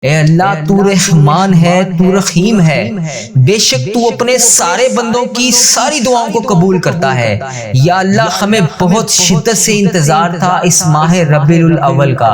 اے اللہ تو رحمان ہے، تو رحیم ہے، بے شک تو اپنے سارے بندوں کی ساری دعاؤں کو قبول کرتا ہے۔ یا اللہ ہمیں بہت شدت سے انتظار تھا اس ماہ ربیع الاول کا۔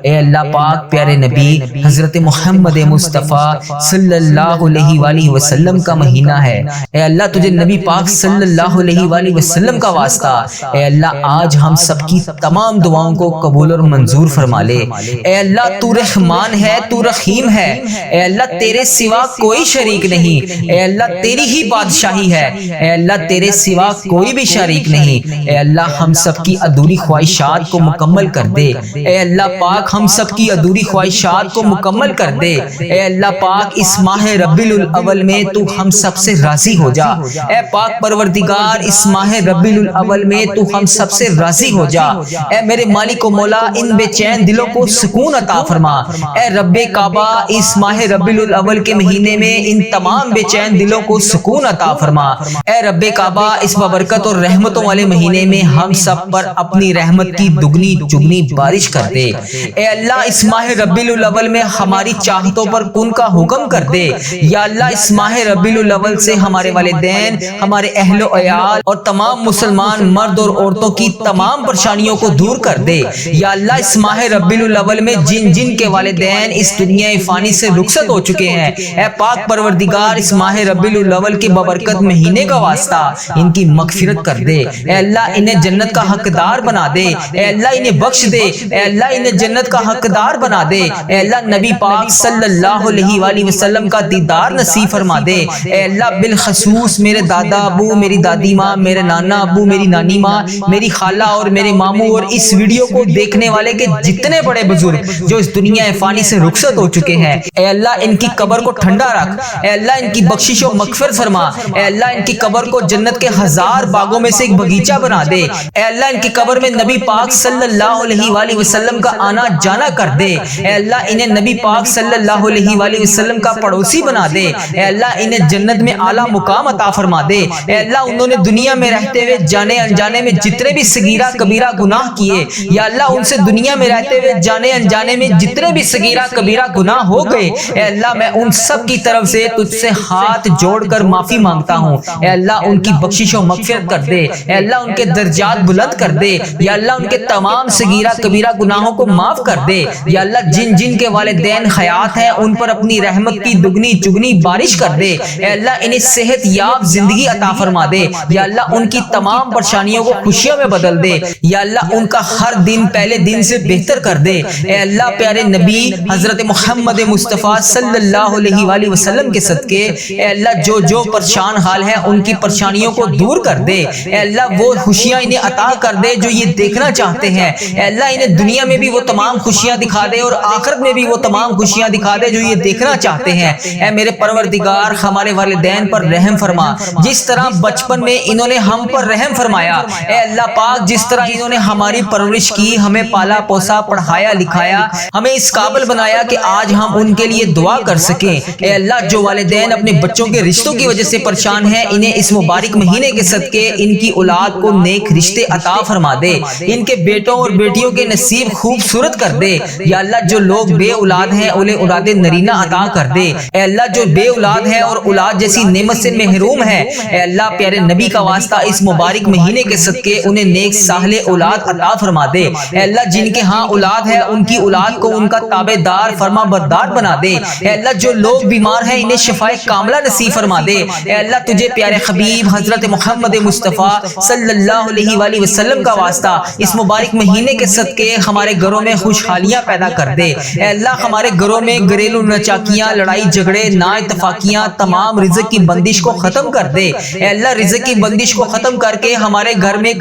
اے اللہ پاک پیارے نبی حضرت محمد مصطفیٰ صلی اللہ علیہ وآلہ وسلم کا مہینہ ہے۔ اے اللہ تجھے نبی پاک صلی اللہ علیہ وآلہ وسلم کا واسطہ، اے اللہ آج ہم سب کی تمام دعاؤں کو قبول اور منظور فرما لے۔ اے اللہ تو رحمان ہے، تو رحیم ہے، اے اللہ تیرے سوا کوئی شریک نہیں، اے اللہ تیری ہی بادشاہی ہے، اے اللہ تیرے سوا کوئی بھی شریک نہیں۔ اے اللہ ہم سب کی ادھوری خواہشات کو مکمل کر دے، اے اللہ پاک ہم سب کی ادھوری خواہشات کو مکمل کر دے۔ اے اللہ پاک اس ماہ ربیع الاول میں تو ہم سب سے راضی ہو جا، اے پاک پروردگار اس ماہ ربیع الاول میں تو ہم سب سے راضی ہو جا۔ اے میرے مالک و مولا ان بے چین دلوں کو سکون عطا فرما۔ اے رب کعبہ اس ماہ ربیع الاول کے مہینے میں ان تمام بے چین دلوں کو سکون عطا فرما۔ اے رب کعبہ اس بابرکت اور رحمتوں والے مہینے میں ہم سب پر اپنی رحمت کی دگنی چگنی بارش کر دے۔ اے اللہ اس ماہ ربیع الاول میں ہماری چاہتوں پر کن کا حکم کر دے۔ یا اللہ اس ماہ ربیع الاول سے ہمارے والدین، ہمارے اہل و عیال اور تمام مسلمان مرد اور عورتوں کی تمام پریشانیوں کو دور کر دے۔ یا اللہ اس ماہ ربیع الاول میں جن جن کے والدین اس دنیا فانی سے رخصت ہو چکے ہیں، اے پاک پروردگار اس ماہ ربیع الاول کے بابرکت مہینے کا واسطہ ان کی مغفرت کر دے۔ اے اللہ انہیں جنت کا حقدار بنا دے، اے اللہ انہیں بخش دے، اے اللہ انہیں جنت کا حقدار بنا دے۔ اے اللہ نبی پاک صلی اللہ علیہ وآلہ وسلم کا دیدار نصیب فرما دے۔ اے اللہ بالخصوص میرے دادا ابو، میری دادی ماں، میرے نانا ابو، میری نانی ماں، میری خالہ اور میرے ماموں اور اس ویڈیو کو دیکھنے والے کے جتنے بڑے بزرگ جو اس دنیا فانی سے رخصت ہو چکے ہیں، اے اللہ ان کی قبر کو ٹھنڈا رکھ، اے اللہ ان کی بخشش و مغفرت فرما۔ اے اللہ ان کی قبر کو جنت کے ہزار باغوں میں سے ایک باغیچہ بنا دے۔ اے اللہ ان کی قبر میں نبی پاک صلی اللہ علیہ وآلہ وسلم کا آنا جانا کر دے۔ اے اللہ انہیں نبی پاک صلی اللہ علیہ وآلہ وسلم کا پڑوسی بنا دے۔ اے اللہ انہیں جنت میں اعلیٰ مقام عطا فرما دے۔ اے اللہ انہوں نے دنیا میں رہتے ہوئے جانے انجانے میں جتنے بھی صغیرہ کبیرہ گناہ کیے، یا اللہ ان سے دنیا میں رہتے ہوئے جانے انجانے میں جتنے بھی صغیرہ کبیرہ گناہ ہو گئے، اے اللہ میں ان سب کی طرف سے تجھ سے ہاتھ جوڑ کر معافی مانگتا ہوں۔ اے اللہ ان کی بخشش و مغفرت کر دے، اے اللہ ان کے درجات بلند کر دے، یا اللہ ان کے تمام صغیرہ کبیرہ گناہوں کو معاف کر دے۔ یا اللہ جن جن کے والدین حیات ہیں ان پر اپنی رحمت کی دگنی چگنی بارش کر دے۔ اے اللہ انہیں صحت یاب زندگی عطا فرما دے۔ یا اللہ ان کی تمام پریشانیوں کو خوشیوں میں بدل دے۔ یا اللہ ان کا ہر دن پہلے دن سے بہتر کر دے۔ اے اللہ پیارے نبی حضرت محمد مصطفیٰ صلی اللہ علیہ وآلہ وسلم کے صدقے اے اللہ جو جو پریشان حال ہے ان کی پریشانیوں کو دور کر دے۔ اے اللہ وہ خوشیاں انہیں عطا کر دے جو یہ دیکھنا چاہتے ہیں۔ اے اللہ انہیں دنیا میں بھی وہ تمام خوشیاں دکھا دے اور آخرت میں بھی وہ تمام خوشیاں دکھا دے جو یہ دیکھنا چاہتے ہیں۔ اے میرے پروردگار ہمارے والدین پر رحم فرما، جس طرح بچپن میں انہوں نے ہم پر رحم فرمایا۔ اے اللہ پاک جس طرح انہوں نے ہماری پرورش کی، ہمیں پالا پوسا، پڑھایا لکھایا، ہمیں اس قابل بنایا کہ آج ہم ان کے لیے دعا کر سکیں۔ اے اللہ جو والدین اپنے بچوں کے رشتوں کی وجہ سے پریشان ہیں، انہیں اس مبارک مہینے کے صدقے ان کی اولاد کو نیک رشتے عطا فرما دے، ان کے بیٹوں اور بیٹیوں کے نصیب خوبصورت کر دے۔ یا اللہ جو لوگ بے اولاد ہیں انہیں اولاد نرینہ عطا کر دے۔ اے اللہ جو بے اولاد ہیں اور اولاد جیسی نعمت سے محروم ہیں، اے اللہ پیارے نبی کا واسطہ اس مبارک مہینے کے صدقے انہیں نیک صالح اولاد عطا فرما دے۔ اے اللہ جن کے ہاں اولاد ہے ان کی اولاد کو ان کا تابع دار فرما بردار بنا دے۔ اے اللہ جو لوگ بیمار ہیں انہیں شفائے کاملہ نصیب فرما دے۔ اے اللہ تجھے پیارے حبیب حضرت محمد مصطفیٰ صلی اللہ علیہ وآلہ وسلم کا واسطہ اس مبارک مہینے کے صدقے ہمارے گھروں میں خوشحالیاں پیدا کر دے۔ اے اللہ ہمارے گھروں میں گھریلو ناچاکیاں، لڑائی جھگڑے، نا اتفاقیاں، تمام رزق کی بندش کو ختم کر دے۔ اے اللہ رزق کی بندش کو ختم کر کے ہمارے گھر میں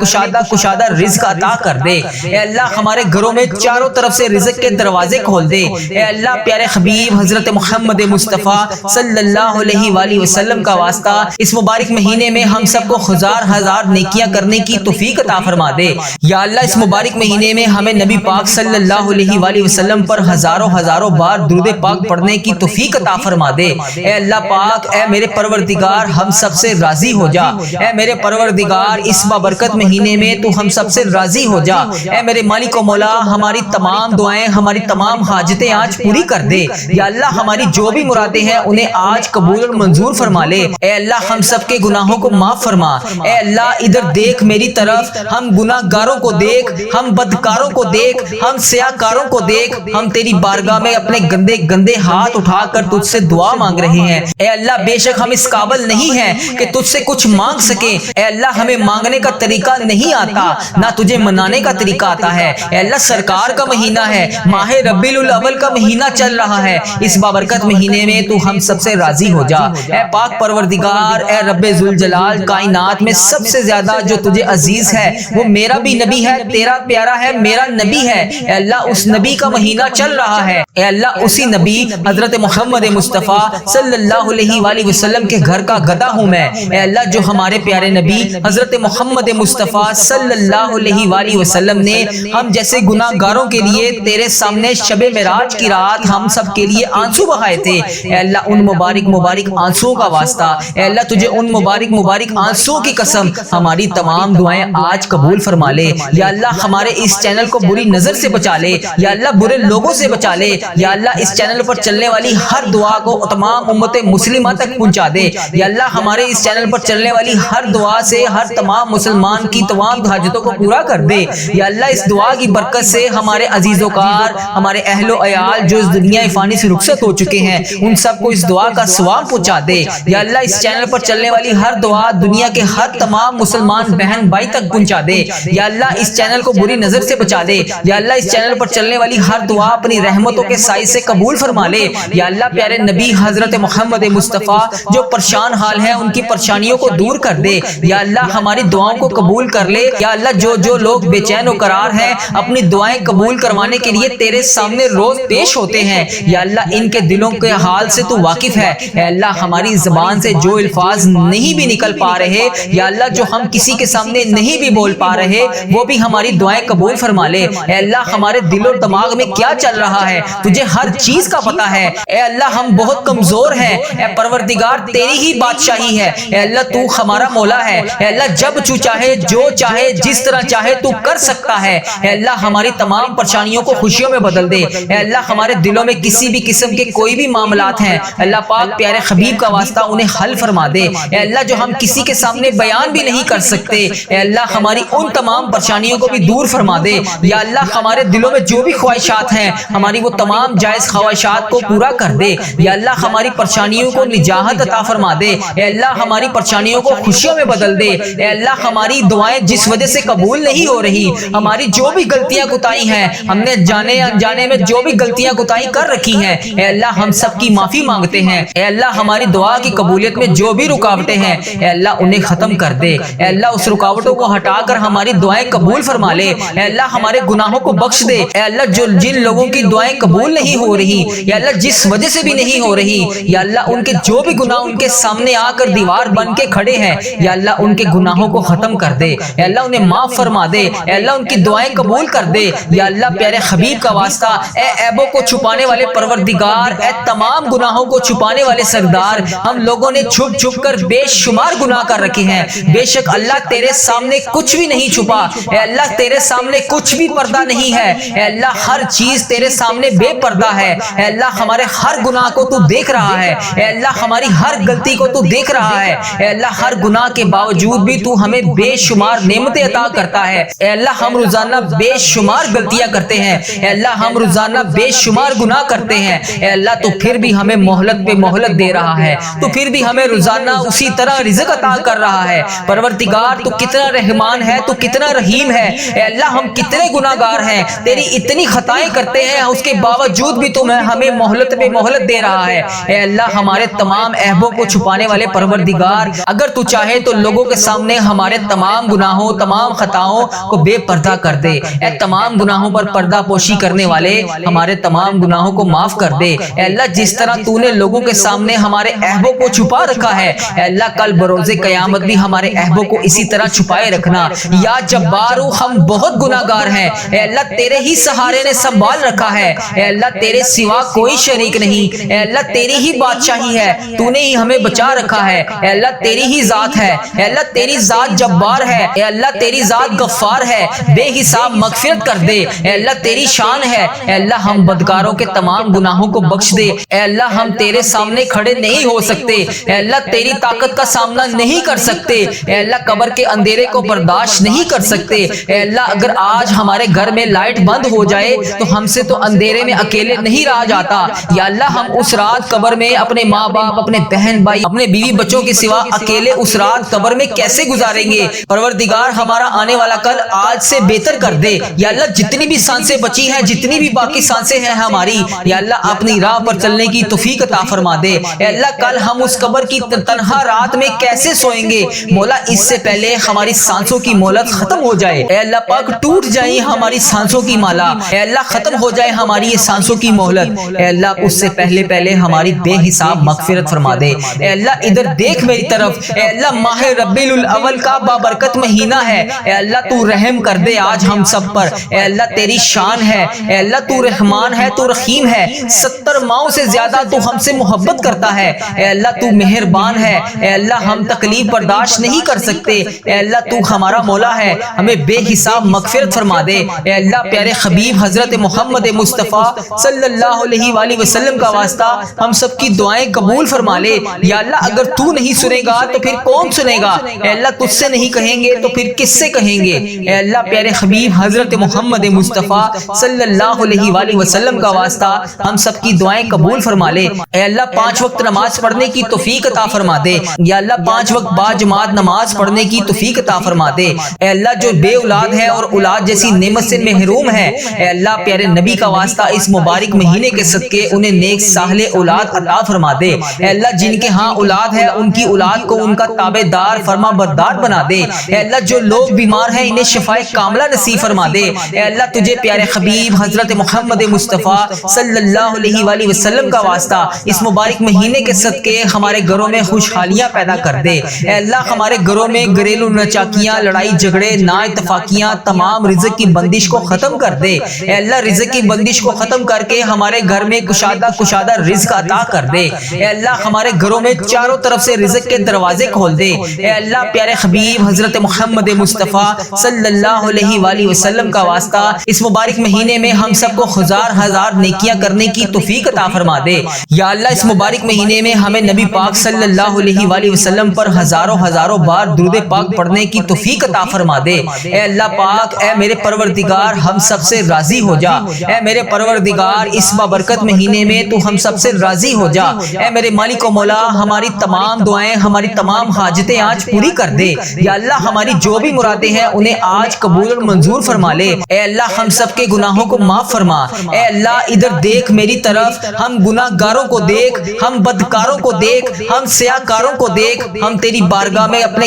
کشادہ رزق عطا کر دے۔ اے اللہ ہمارے گھروں میں چاروں طرف سے رزق کے دروازے کھول دے۔ اے اللہ پیارے حبیب حضرت محمد مصطفیٰ صلی اللہ علیہ وآلہ وسلم کا واسطہ اس مبارک مہینے میں ہم سب کو ہزار نیکیاں کرنے کی توفیق عطا فرما دے۔ یا اللہ اس مبارک مہینے میں ہمیں نبی پاک صلی اللہ علیہ وآلہ وسلم پر ہزاروں بار درود پاک پڑھنے کی توفیق عطا فرما دے۔ اے اللہ پاک اے میرے پروردگار ہم سب سے راضی ہو جا۔ اے میرے پروردگار اس بابرکت مہینے میں تو ہم سب سے راضی ہو جا۔ اے میرے مالک و مولا ہماری تمام دعائیں، ہماری تمام حاجتیں آج پوری کر دے۔ یا اللہ ہماری جو بھی مرادیں ہیں انہیں آج قبول اور منظور فرما لے۔ اے اللہ ہم سب کے گناہوں کو معاف فرما۔ اے اللہ ادھر دیکھ میری طرف، ہم گناہ گاروں کو دیکھ، ہم بدکاروں کو دیکھ، ہم سیاکاروں کو دیکھ، ہم تیری بارگاہ میں اپنے گندے گندے ہاتھ اٹھا کر تجھ سے دعا مانگ رہے ہیں۔ اے اللہ بے شک ہم اس قابل نہیں ہیں کہ تجھ سے کچھ مانگ سکیں۔ اے اللہ ہمیں مانگنے کا طریقہ نہیں آتا، نہ تجھے منانے کا طریقہ آتا ہے۔ اے اللہ سرکار کا مہینہ ہے، ماہ ربیع الاول کا مہینہ چل رہا ہے، اس بابرکت مہینے میں تو ہم سب سے راضی ہو جا۔ اے پاک پروردگار، اے رب ذوالجلال، کائنات میں سب سے زیادہ جو تجھے عزیز ہے وہ میرا بھی نبی ہے، تیرا پیارا ہے، میرا نبی ہے۔ اے اللہ اس نبی کا مہینہ چل رہا ہے، اے اللہ اسی نبی حضرت محمد مصطفیٰ صلی اللہ علیہ وآلہ وسلم کے گھر کا گدھا ہوں میں۔ اے اللہ جو ہمارے پیارے نبی حضرت محمد مصطفیٰ صلی اللہ علیہ وآلہ وسلم نے ہم جیسے گناہ گاروں کے لیے تیرے سامنے شب معراج کی رات ہم سب کے لیے آنسو بہائے تھے، اے اللہ ان مبارک مبارک آنسوں کا واسطہ، اے اللہ تجھے ان مبارک مبارک آنسوں کی قسم ہماری تمام دعائیں آج قبول فرما لے۔ یا اللہ ہمارے اس چینل کو بری نظر سے بچا لے، یا اللہ برے لوگوں سے بچا لے، یا اللہ اس چینل پر چلنے والی ہر دعا کو تمام امت مسلمہ تک پہنچا دے۔ یا اللہ ہمارے اس چینل پر چلنے والی ہر دعا سے ہر تمام مسلمان کی تمام حاجتوں کو پورا کر دے۔ یا اللہ اس دعا کی برکت سے ہمارے عزیز و کار، ہمارے اہل و عیال جو اس دنیا فانی سے رخصت ہو چکے ہیں ان سب کو اس دعا کا ثواب پہنچا دے۔ یا اللہ اس چینل پر چلنے والی ہر دعا دنیا کے ہر تمام مسلمان بہن بھائی تک پہنچا دے۔ یا اللہ اس چینل کو بری نظر سے بچا دے۔ یا اللہ اس چینل پر چلنے والی ہر دعا اپنی رحمتوں کے سائے سے قبول فرما لے۔ یا اللہ پیارے نبی حضرت محمد مصطفیٰ جو پریشان حال ہیں ان کی پریشانیوں کو دور کر دے۔ یا اللہ ہماری دعاؤں کو قبول کر لے۔ یا اللہ جو لوگ بے چین و قرار ہیں اپنی دعائیں قبول کروانے کے لیے تیرے سامنے روز پیش ہوتے ہیں، یا اللہ ان کے دلوں کے حال سے تو واقف ہے۔ اے اللہ ہماری زبان سے جو الفاظ نہیں بھی نکل پا رہے، یا اللہ جو ہم کسی کے سامنے نہیں بھی بول پا رہے وہ بھی ہماری دعائیں قبول فرما لے۔ اے اللہ ہمارے دل و دماغ میں کیا چل رہا ہے تجھے ہر چیز کا پتہ ہے۔ اے اللہ ہم بہت کمزور ہیں، اے پروردگار تیری ہی بادشاہی ہے، اے اللہ تو ہمارا مولا ہے۔ اے اللہ جب تو چاہے جو چاہے جس طرح چاہے تو کر سکتا ہے۔ اے اللہ ہماری تمام پریشانیوں کو خوشیوں میں بدل دے۔ اے اللہ ہمارے دلوں میں کسی بھی قسم کے کوئی بھی معاملات ہیں اللہ پاک پیارے حبیب کا واسطہ انہیں حل فرما دے۔ اے اللہ جو ہم کسی کے سامنے بیان بھی نہیں کر سکتے، اے اللہ ہماری ان تمام پریشانیوں کو بھی دور فرما دے۔ یا اللہ ہمارے دلوں میں جو بھی خواہشات ہیں ہماری وہ تمام جائز خواہشات کو پورا کر دے۔ یا اللہ ہماری پریشانیوں کو نجات عطا فرما دے۔ اے اللہ ہماری پریشانیوں کو خوشیوں میں بدل دے۔ اے اللہ ہماری دعائیں جس وجہ سے قبول نہیں ہو رہی، ہماری جو بھی غلطیاں کوتاہی ہیں، ہم نے جانے انجانے میں جو بھی غلطیاں کوتاہی کر رکھی ہیں، اے اللہ ہم سب کی معافی مانگتے ہیں۔ اے اللہ ہماری دعا کی قبولیت میں جو بھی رکاوٹیں ہیں اے اللہ انہیں ختم کر دے۔ اے اللہ اس رکاوٹوں کو ہٹا کر ہماری دعائیں قبول فرما لے۔ اے اللہ ہمارے گناہوں کو بخش دے۔ اے اللہ جن لوگوں کی دعائیں قبول نہیں ہو رہی، یا اللہ جس وجہ سے بھی نہیں ہو رہی، یا اللہ ان کے جو بھی گناہ ان کے سامنے آ کر دیوار بن کے کھڑے ہیں، یا اللہ ان کے گناہوں کو ختم کر دے۔ اے اللہ انہیں معاف فرما دے۔ اے اللہ ان کی دعائیں قبول کر دے۔ یا اللہ پیارے حبیب کا واسطہ، اے عیبوں کو چھپانے والے پروردگار، اے تمام گناہوں کو چھپانے والے سردار، ہم لوگوں نے چھپ چھپ کر بے شمار گناہ کر رکھے ہیں۔ بے شک اللہ تیرے سامنے کچھ بھی نہیں چھپا، اے اللہ تیرے سامنے کچھ بھی پردہ نہیں ہے، اے اللہ ہر چیز تیرے سامنے بے پردہ ہے۔ اے اللہ ہمارے ہر گناہ کو تو دیکھ رہا ہے، اے اللہ ہماری ہر غلطی کو تو دیکھ رہا ہے، اے اللہ ہر گناہ کے باوجود بھی تو ہمیں بے شمار نعمتیں عطا کرتا ہے۔ اے اللہ ہم روزانہ بے شمار غلطیاں کرتے ہیں، اے اللہ ہم روزانہ بے شمار گناہ کرتے ہیں، اے اللہ تو پھر بھی ہمیں مہلت پہ مہلت دے رہا ہے، تو پھر بھی ہمیں روزانہ اسی طرح رزق عطا کر رہا ہے۔ پروردگار تو کتنا رحمان ہے، تو کتنا رحیم ہے۔ اے اللہ ہم کتنے گناہ گار ہیں، تیری اتنی خطائیں کرتے ہیں، اس کے باوجود بھی تم ہمیں مہلت پہ مہلت دے رہا ہے۔ اے اللہ ہمارے تمام عیبوں کو چھپانے والے پروردگار، اگر تو چاہے تو لوگوں کے سامنے ہمارے تمام گناہوں تمام خطاؤں کو بے پردہ کر دے۔ اے تمام گناہوں پر پردہ پوشی کرنے والے ہمارے تمام گناہوں کو معاف کر دے۔ اے اللہ جس طرح تو نے لوگوں کے سامنے ہمارے عیبوں کو چھپا رکھا ہے، اے اللہ کل بروز قیامت بھی ہمارے عیبوں کو اسی طرح چھپائے رکھنا۔ یا جبارو ہم بہت گناہ گار ہیں، اے اللہ تیرے ہی سہارے نے سنبھال رکھا ہے، اے اللہ تیرے سوا کوئی شریک نہیں، اے اللہ تیری ہی بادشاہی ہے، تو نے ہی ہمیں بچا رکھا ہے، اے اللہ تیری ہی ذات ہے، اے اللہ تیری ذات جبار ہے، اے اللہ تیری ذات غفار ہے، بے حساب مغفرت کر دے، اے اللہ تیری شان ہے۔ اے اللہ ہم بدکار بدکاروں کے تمام گناہوں کو بخش دے۔ اے اللہ ہم تیرے سامنے کھڑے نہیں ہو سکتے، اے اللہ تیری طاقت کا سامنا نہیں کر سکتے، اے اللہ قبر کے اندھیرے کو برداشت نہیں کر سکتے۔ اے اللہ اگر آج ہمارے گھر میں لائٹ بند ہو جائے تو ہم سے تو اندھیرے میں اکیلے نہیں رہا جاتا۔ یا اللہ ہم اس رات قبر میں اپنے ماں باپ، اپنے بہن بھائی، اپنے بیوی بچوں کے سوا اکیلے اس رات قبر میں کیسے گزاریں گے؟ پروردگار ہمارا آنے والا کل آج سے بہتر کر دے۔ یا اللہ جتنی بھی سانسیں بچی ہیں، جتنی بھی باقی سانسیں ہیں ہماری، یا اللہ اپنی راہ پر چلنے کی توفیق عطا فرما دے۔ اے اللہ کل ہم اس قبر کی تنہا رات میں کیسے سوئیں گے؟ مولا اس سے پہلے ہماری سانسوں کی مہلت ختم ہو جائے۔ اے اللہ پاک ٹوٹ جائیں ہماری سانسوں کی مالا، اے اللہ ختم ہو جائے ہماری یہ سانسوں کی مہلت۔ اے اللہ اس سے پہلے ہماری بے حساب مغفرت فرما دے۔ اے اللہ ادھر دیکھ میری طرف، اے اللہ ماہ ربیع الاول کا بابرکت مہینہ ہے، اے اللہ تو رحم کر دے آج ہم سب پر۔ اے اللہ تیری شان ہے، اے اللہ تو رحمان ہے، تو رحیم ہے، 70 ماؤں سے زیادہ تو ہم سے محبت کرتا ہے۔ اے اللہ تو مہربان ہے، اے اللہ ہم تکلیف برداشت نہیں کر سکتے، اے اللہ تو ہمارا مولا ہے، ہمیں بے حساب مغفرت فرما دے۔ اے اللہ پیارے حبیب حضرت محمد مصطفیٰ صلی اللہ علیہ وآلہ وسلم کا واسطہ ہم سب کی دعائیں قبول فرما لے۔ یا اللہ اگر تو نہیں سنے گا تو پھر کون سنے گا؟ اے اللہ تجھ سے نہیں کہیں گے تو پھر کس سے کہیں گے؟ اے اللہ پیارے حبیب حضرت محمد مصطفیٰ صلی اللہ علیہ وآلہ وسلم کا واسطہ ہم سب کی دعائیں قبول فرما لے۔ اے اللہ 5 وقت نماز پڑھنے کی توفیق عطا فرما دے۔ یا اللہ 5 وقت با جماعت نماز پڑھنے کی توفیق عطا فرما دے۔ اے اللہ جو بے اولاد ہے اور اولاد جیسی نعمت سے محروم ہے، اے اللہ پیارے نبی کا واسطہ اس مبارک مہینے کے صدقے انہیں نیک صالح اولاد عطا فرما دے۔ اے اللہ جن کے ہاں اولاد ہے ان کی اولاد کو ان کا تابع دار فرما بردار بنا دے۔ اے اللہ جو لوگ بیمار ہیں انہیں شفائے کاملہ نصیب فرما دے۔ اے اللہ تجھے پیارے حبیب حضرت محمد مصطفیٰ صلی اللہ علیہ وآلہ وسلم کا واسطہ اس مبارک مہینے کے صدقے ہمارے گھروں میں خوشحالیاں پیدا کر دے۔ اے اللہ ہمارے گھروں میں گھریلو ناچاکیاں، لڑائی جھگڑے، نا اتفاقیاں، تمام رزق کی بندش کو ختم کر دے۔ اے اللہ رزق کی بندش کو ختم کر کے ہمارے گھر میں کشادہ رزق عطا کر دے۔ اے اللہ ہمارے گھروں میں چاروں طرف سے رزق کے دروازے کھول دے۔ اے اللہ پیارے حبیب حضرت محمد مصطفیٰ صلی اللہ علیہ وآلہ وسلم کا واسطہ اس مبارک مہینے میں ہم سب کو ہزار نیکیاں کرنے کی توفیق عطا فرما دے۔ یا اللہ اس مبارک مہینے میں ہمیں نبی پاک صلی اللہ علیہ وآلہ وسلم پر ہزاروں بار درود پاک پڑھنے کی توفیق عطا فرما دے۔ اے اللہ پاک، اے میرے پروردگار ہم سب سے راضی ہو جا۔ اے میرے پروردگار اس بابرکت مہینے میں تو ہم سب سے راضی ہو جا۔ اے میرے مالک و مولا ہماری تمام دعائیں، ہماری تمام حاجتیں آج پوری کر دے۔ یا اللہ ہماری جو بھی مرادیں ہیں انہیں آج قبول اور منظور فرما لے۔ اے اللہ ہم سب کے گناہوں کو معاف فرما۔ اے اللہ ادھر دیکھ میری طرف، ہم گناہ گاروں کو دیکھ، ہم بدکاروں کو دیکھ، ہم سیاہ کاروں کو دیکھ، ہم تیری بارگاہ میں اپنے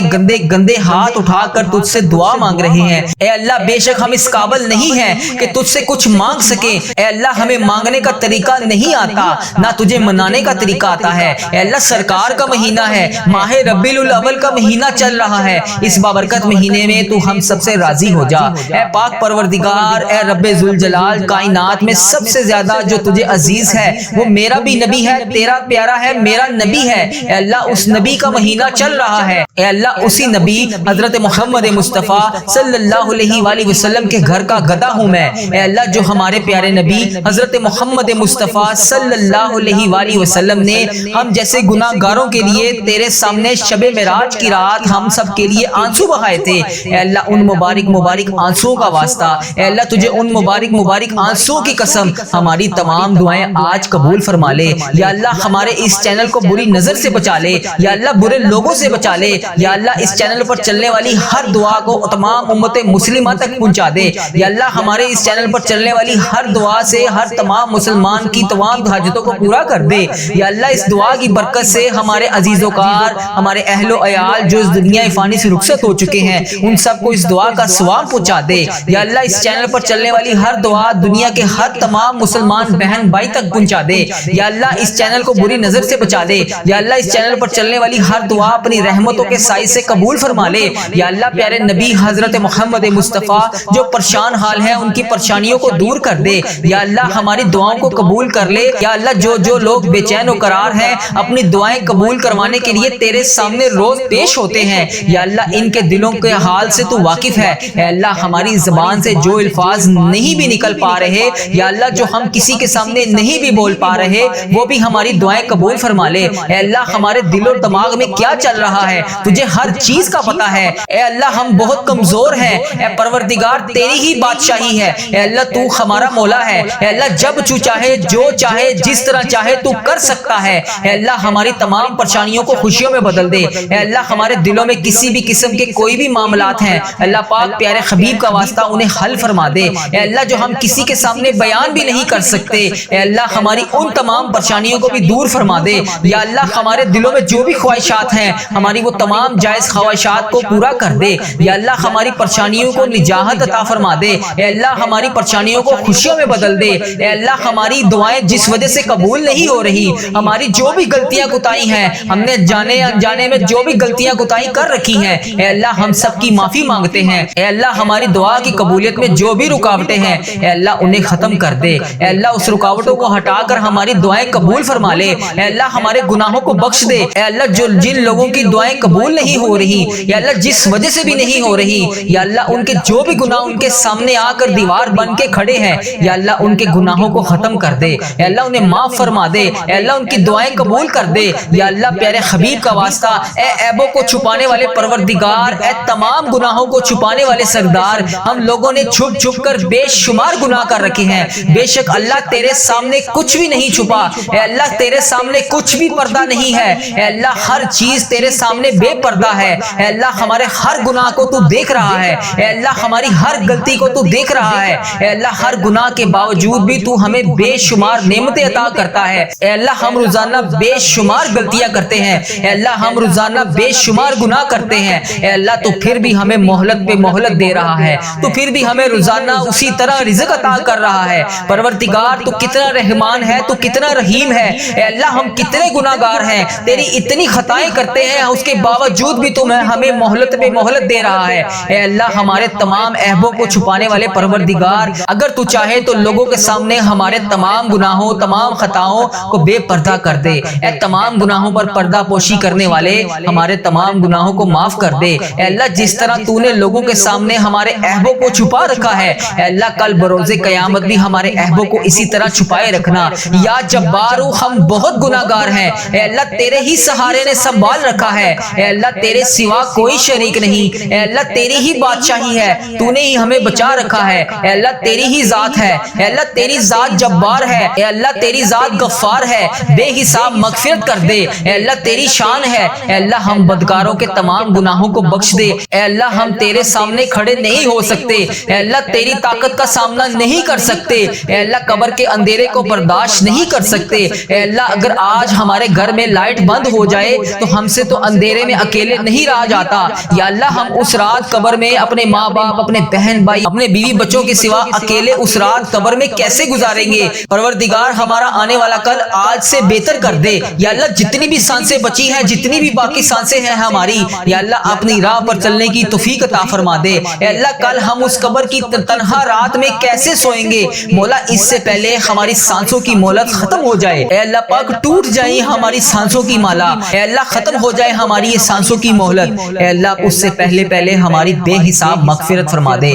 گندے ہاتھ اٹھا کر تجھ سے دعا مانگ رہے ہیں۔ اے اللہ بے شک ہم اس قابل نہیں ہیں کہ تجھ سے کچھ مانگ سکیں۔ اے اللہ ہمیں مانگنے کا طریقہ نہیں آتا، نہ تجھے منانے کا طریقہ آتا ہے۔ اے اللہ سرکار کا مہینہ ہے، ماہ ربیع الاول کا مہینہ چل رہا ہے، اس بابرکت مہینے میں تو ہم سب سے راضی ہو جا۔ اے پاک پروردگار، اے رب ذوالجلال، کائنات میں سب سے زیادہ جو تجھے عزیز ہے وہ میرا بھی نبی ہے، تیرا پیارا ہے، میرا نبی ہے۔ اے اللہ اس نبی کا مہینہ چل رہا ہے، اے اللہ اسی نبی حضرت محمد مصطفیٰ صلی اللہ علیہ وآلہ وسلم کے گھر کا گدھا ہوں میں۔ اے اللہ جو ہمارے پیارے نبی حضرت محمد مصطفیٰ صلی اللہ علیہ وآلہ وسلم نے ہم جیسے گناہ گاروں کے لیے تیرے سامنے شب معراج کی رات ہم سب کے لیے آنسو بہائے تھے۔ اے اللہ ان مبارک آنسو کا واسطہ، اے اللہ تجھے ان مبارک آنسو کی قسم ہماری تمام دعائیں آج قبول فرما لے۔ یا اللہ ہمارے اس چینل کو بری نظر سے بچا لے، یا اللہ برے لوگوں سے بچا لے، یا اللہ اس چینل پر چلنے والی ہر دعا کو تمام امت مسلمہ تک پہنچا دے۔ یا اللہ ہمارے اس چینل پر چلنے والی ہر دعا سے ہر تمام مسلمان کی تمام حاجتوں کو پورا کر دے۔ یا اللہ اس دعا کی برکت سے ہمارے عزیز و کار، ہمارے اہل و عیال جو اس دنیا فانی سے رخصت ہو چکے ہیں ان سب کو اس دعا کا ثواب پہنچا دے۔ یا اللہ اس چینل پر چلنے والی ہر دعا دنیا کے ہر تمام مسلمان بہن بھائی تک پہنچا دے۔ یا اللہ اس چینل کو بری نظر سے بچا لے۔ یا اللہ اس چینل پر چلنے والی ہر دعا اپنی رحمتوں کے سائے سے قبول فرما لے۔ یا اللہ پیارے نبی حضرت محمد مصطفیٰ جو پریشان حال ہیں ان کی پریشانیوں کو دور کر دے۔ یا اللہ ہماری دعاؤں کو قبول کر لے۔ یا اللہ جو لوگ بے چین و قرار ہیں اپنی دعائیں قبول کروانے کے لیے تیرے سامنے روز پیش ہوتے ہیں، یا اللہ ان کے دلوں کے حال سے تو واقف ہے۔ اے اللہ ہماری زبان سے جو الفاظ نہیں بھی نکل پا رہے، یا اللہ جو ہم کسی کے سامنے نہیں بھی بول پا رہے وہ بھی ہماری دعائیں قبول فرما لے۔ اے اللہ ہمارے دل و دماغ میں کیا چل رہا ہے تجھے ہر چیز کا پتہ ہے۔ اے اللہ ہم بہت کمزور ہیں، اے پروردگار تیری ہی بادشاہی ہے۔ اے اللہ تو ہمارا مولا ہے۔ اے اللہ جب تو چاہے جو چاہے جس طرح چاہے تو کر سکتا ہے۔ اے اللہ ہماری تمام پریشانیوں کو خوشیوں میں بدل دے۔ اے اللہ ہمارے دلوں میں کسی بھی قسم کے کوئی بھی معاملات ہیں اللہ پاک پیارے حبیب کا واسطہ انہیں حل فرما دے۔ اے اللہ جو ہم کسی کے سامنے بیان بھی نہیں کر سکتے اے اللہ ہماری ان تمام پریشانیوں کو بھی دور فرما دے۔ یا اللہ ہمارے دلوں میں جو بھی خواہشات ہیں ہماری وہ تمام جائز خواہشات کو پورا کر دے۔ یا اللہ ہماری پریشانیوں کو نجات عطا فرما دے۔ اے اللہ ہماری پریشانیوں کو خوشیوں میں بدل دے۔ اے اللہ ہماری دعائیں جس وجہ سے قبول نہیں ہو رہی، ہماری جو بھی غلطیاں کوتاہی ہیں، ہم نے جانے انجانے میں جو بھی غلطیاں کوتاہی کر رکھی ہیں اے اللہ ہم سب کی معافی مانگتے ہیں۔ اے اللہ ہماری دعا کی قبولیت میں جو بھی رکاوٹیں ہیں اے اللہ انہیں ختم کر دے۔ اے اللہ اس رکاوٹوں کو ہٹا کر ہماری دعائیں قبول فرما لے۔ اے اللہ ہمارے گناہوں کو بخش دے۔ اے اللہ جن لوگوں کی دعائیں قبول نہیں ہو رہی یا اللہ جس وجہ سے بھی نہیں ہو رہی یا اللہ ان کے جو بھی گناہ ان کے سامنے آ کر دیوار بن کے کھڑے ہیں یا اللہ ان کے گناہوں کو ختم کر دے۔ اے اللہ انہیں معاف فرما دے۔ اے اللہ ان کی دعائیں قبول کر دے۔ یا اللہ پیارے حبیب کا واسطہ اے عیبوں کو چھپانے والے پروردگار، اے تمام گناہوں کو چھپانے والے سردار، ہم لوگوں نے چھپ چھپ کر بے شمار گناہ کر رکھے ہیں۔ بے شک اللہ تیرے سامنے کچھ بھی نہیں چھپا۔ اے اللہ تیرے سامنے کچھ بھی پردہ نہیں ہے۔ اے اللہ ہر چیز تیرے سامنے بے پردہ ہے۔ اے اللہ ہمارے ہر گناہ کو تو دیکھ رہا ہے۔ اے اللہ ہماری ہر غلطی کو تو دیکھ رہا ہے۔ اے اللہ ہر گناہ کے باوجود بھی تو ہمیں بے شمار نعمتیں عطا کرتا ہے۔ اے اللہ ہم روزانہ بے شمار غلطیاں کرتے ہیں۔ اے اللہ ہم روزانہ بے شمار گناہ کرتے ہیں۔ اے اللہ تو پھر بھی ہمیں مہلت پہ مہلت دے رہا ہے، تو پھر بھی ہمیں روزانہ اسی طرح رزق عطا کر رہا ہے۔ پروردگار تو کتنا رحمان ہے، تو کتنا رحیم ہے۔ اے اللہ ہم کتنے گناہگار ہیں، تیری اتنی خطائیں کرتے ہیں، اس کے باوجود بھی تو ہمیں مہلت پہ مہلت دے رہا ہے۔ اے اللہ ہمارے تمام عیبوں کو چھپانے والے پروردگار اگر تو چاہے تو لوگوں کے سامنے ہمارے تمام گناہوں تمام خطاؤں کو بے پردہ کر دے۔ اے تمام گناہوں پر پردہ پوشی کرنے والے ہمارے تمام گناہوں کو معاف کر دے۔ اے اللہ جس طرح تو نے لوگوں کے سامنے ہمارے عیبوں کو چھپا رکھا ہے اے اللہ کل بروز قیامت بھی ہمارے عیبوں کو اسی طرح چھپائے رکھنا۔ یا جبارو ہم بہت گناہگار ہیں، اے اللہ تیرے ہی سہارے نے سنبھال رکھا ہے۔ اے اللہ تیرے سوا کوئی شریک نہیں۔ اے اللہ تیری ہی بادشاہی ہے، تو نے ہی ہمیں بچا رکھا ہے۔ اے اللہ تیری ہی ذات ہے۔ اے اللہ تیری ذات جبار ہے۔ اے اللہ تیری ذات غفار ہے، بے حساب مغفرت کر دے۔ اے اللہ تیری شان ہے۔ اے اللہ ہم بدکاروں کے تمام گناہوں کو بخش دے۔ اے اللہ ہم تیرے سامنے کھڑے نہیں ہو سکتے، اے اللہ تیری طاقت کا سامنا نہیں کر سکتے، اے اللہ قبر کے اندھیرے کو برداشت نہیں کر سکتے۔ اے اللہ اگر آج ہمارے گھر میں لائٹ بند ہو جائے تو ہم سے تو اندھیرے میں اکیلے نہیں رہا جاتا۔ یا اللہ ہم اس رات قبر میں اپنے ماں باپ اپنے بہن بھائی اپنے بیوی بچوں کے سوا اکیلے اس رات قبر میں کیسے گزاریں گے؟ پروردگار ہمارا آنے والا کل آج سے بہتر کر دے۔ یا اللہ جتنی بھی سانسیں بچی ہیں جتنی بھی باقی سانسیں ہیں ہماری یا اللہ اپنی راہ پر چلنے کی توفیق عطا فرما دے۔ اے اللہ کل ہم اس قبر کی تنہا رات میں کیسے سوئیں گے؟ مولا اس سے پہلے ہماری سانسوں کی مہلت ختم ہو جائے۔ اے اللہ پاک ٹوٹ جائیں ہماری سانسوں کی مالا، اے اللہ ختم ہو جائے ہماری یہ سانسوں کی مہلت۔ اے اللہ اس سے پہلے ہماری بے حساب مغفرت فرما دے۔